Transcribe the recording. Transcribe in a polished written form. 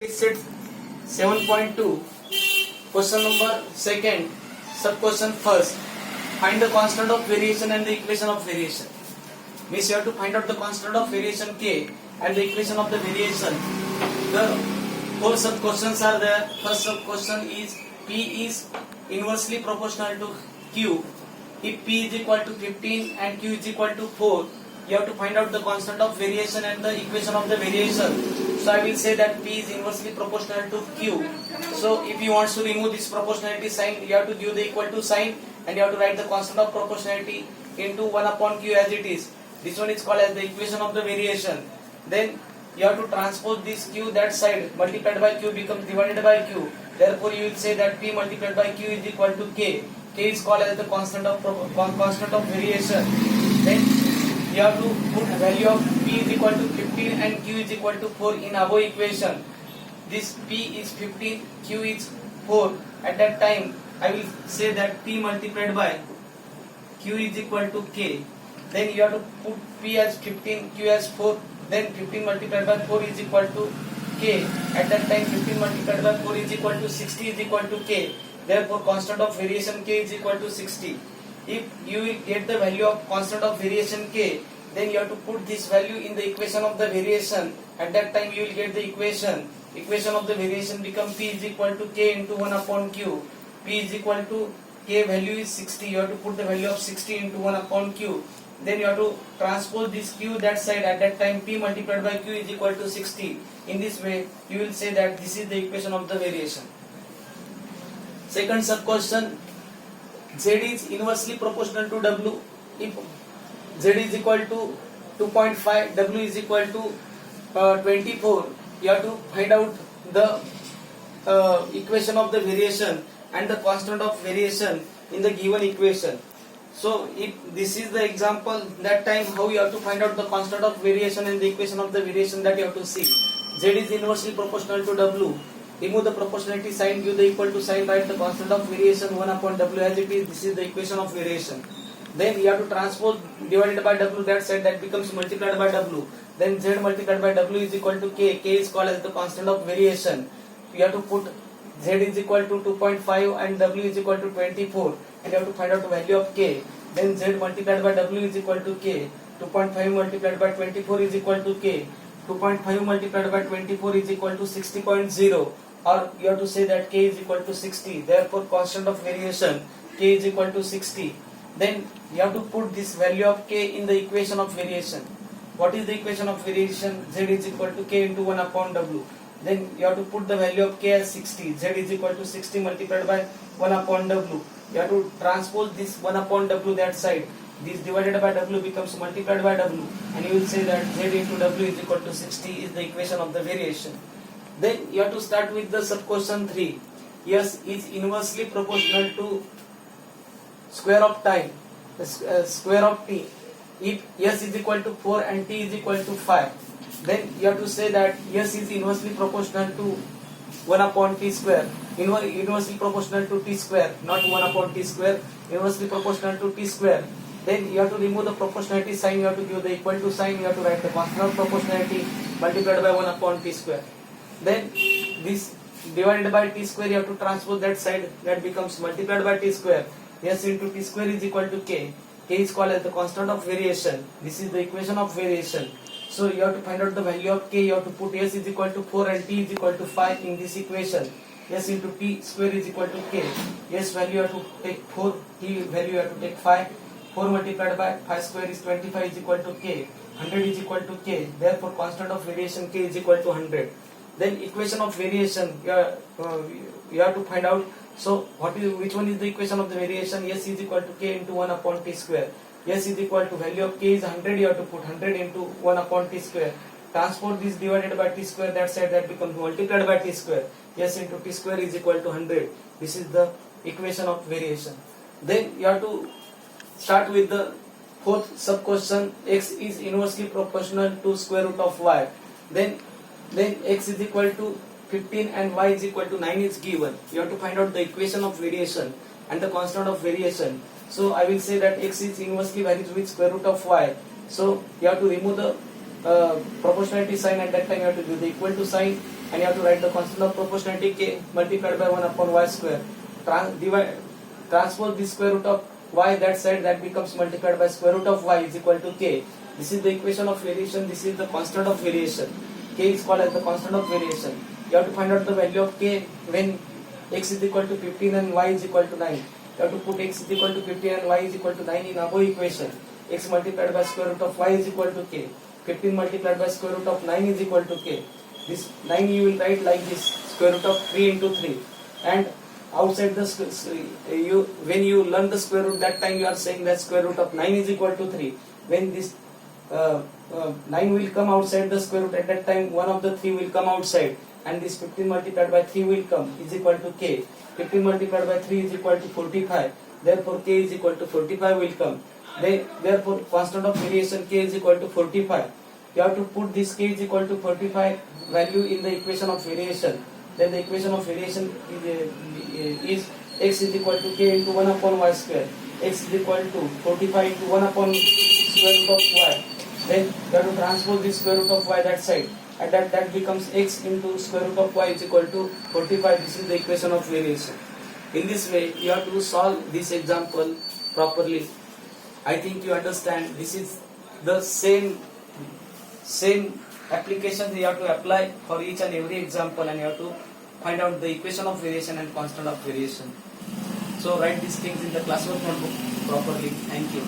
Set 7.2 question number second sub question first. Find the constant of variation and the equation of variation. Means you have to find out the constant of variation k and the equation of the variation. The four sub questions are there. First sub question is p is inversely proportional to q. If p is equal to 15 and q is equal to 4, you have to find out the constant of variation and the equation of the variation. So I will say that p is inversely proportional to q. So if you want to remove this proportionality sign, you have to give the equal to sign and you have to write the constant of proportionality into 1 upon q as it is. This one is called as the equation of the variation. Then you have to transpose this q that side, multiplied by q becomes divided by q. Therefore you will say that p multiplied by q is equal to k. K is called as the constant of variation. Then you have to put value of p is equal to 15 and q is equal to 4 in above equation. This p is 15, q is 4. At that time, I will say that p multiplied by q is equal to k. Then you have to put p as 15, q as 4. Then 15 multiplied by 4 is equal to k. At that time, 15 multiplied by 4 is equal to 60 is equal to k. Therefore, constant of variation k is equal to 60. If you will get the value of constant of variation k, then you have to put this value in the equation of the variation. At that time you will get the equation. Equation of the variation become p is equal to k into 1 upon q. P is equal to k value is 60. You have to put the value of 60 into 1 upon q. Then you have to transpose this q that side. At that time p multiplied by q is equal to 60. In this way you will say that this is the equation of the variation. Second sub question, z is inversely proportional to w. If z is equal to 2.5, w is equal to 24, you have to find out the equation of the variation and the constant of variation in the given equation. So if this is the example, that time how you have to find out the constant of variation and the equation of the variation, that you have to see. Z is inversely proportional to w. Remove the proportionality sign, give the equal to sign, write the constant of variation 1 upon w as it is. This is the equation of variation. Then you have to transpose divided by w that side, that becomes multiplied by w. Then z multiplied by w is equal to k. K is called as the constant of variation. You have to put z is equal to 2.5 and w is equal to 24, and you have to find out the value of k. Then z multiplied by w is equal to k. 2.5 multiplied by 24 is equal to k. 2.5 multiplied by 24 is equal to 60.0, or you have to say that k is equal to 60. Therefore constant of variation k is equal to 60. Then you have to put this value of k in the equation of variation. What is the equation of variation? Z is equal to k into 1 upon w. Then you have to put the value of k as 60. Z is equal to 60 multiplied by 1 upon w. You have to transpose this 1 upon w that side. This divided by w becomes multiplied by w, and you will say that z into w is equal to 60 is the equation of the variation. Then you have to start with the sub question 3. S is inversely proportional to square of time, square of t. If s is equal to 4 and t is equal to 5, then you have to say that s is inversely proportional to 1 upon t square. Inversely proportional to t square, not 1 upon t square. Inversely proportional to t square. Then you have to remove the proportionality sign. You have to give the equal to sign. You have to write the constant of proportionality multiplied by 1 upon t square. Then this divided by t square, you have to transpose that side. That becomes multiplied by t square. S into t square is equal to k. K is called as the constant of variation. This is the equation of variation. So you have to find out the value of k. You have to put s is equal to 4 and t is equal to 5 in this equation. S into t square is equal to k. S value you have to take 4, t value you have to take 5. 4 multiplied by 5 square is 25 is equal to k. 100 is equal to k. Therefore constant of variation k is equal to 100. Then equation of variation you have to find out. So which one is the equation of the variation? S is equal to k into 1 upon t square. S is equal to value of k is 100. You have to put 100 into 1 upon t square. Transport this divided by t square that side, that becomes multiplied by t square. S into t square is equal to 100. This is the equation of variation. Then you have to start with the fourth sub question. X is inversely proportional to square root of y. Then x is equal to 15 and y is equal to 9 is given. You have to find out the equation of variation and the constant of variation. So I will say that x is inversely varies with square root of y. So you have to remove the proportionality sign. At that time you have to do the equal to sign. and you have to write the constant of proportionality k multiplied by 1 upon y square. Transpose the square root of y that side, that becomes multiplied by square root of y is equal to k. This is the equation of variation, this is the constant of variation. K is called as the constant of variation. You have to find out the value of k when x is equal to 15 and y is equal to 9. You have to put x is equal to 15 and y is equal to 9 in above equation. X multiplied by square root of y is equal to k. 15 multiplied by square root of 9 is equal to k. This 9 you will write like this, square root of 3 into 3. And outside the when you learn the square root, that time you are saying that square root of 9 is equal to 3. When this 9 will come outside the square root, at that time one of the 3 will come outside, and this 15 multiplied by 3 will come, is equal to k. 15 multiplied by 3 is equal to 45. Therefore k is equal to 45 will come. Therefore constant of variation k is equal to 45. You have to put this k is equal to 45 value in the equation of variation. Then the equation of variation is x is equal to k into 1 upon y square. X is equal to 45 into 1 upon square root of y. Then you have to transpose the square root of y that side, and that becomes x into square root of y is equal to 45. This is the equation of variation. In this way you have to solve this example properly. I think you understand. This is the same applications you have to apply for each and every example, and you have to find out the equation of variation and constant of variation. So write these things in the classwork notebook properly. Thank you.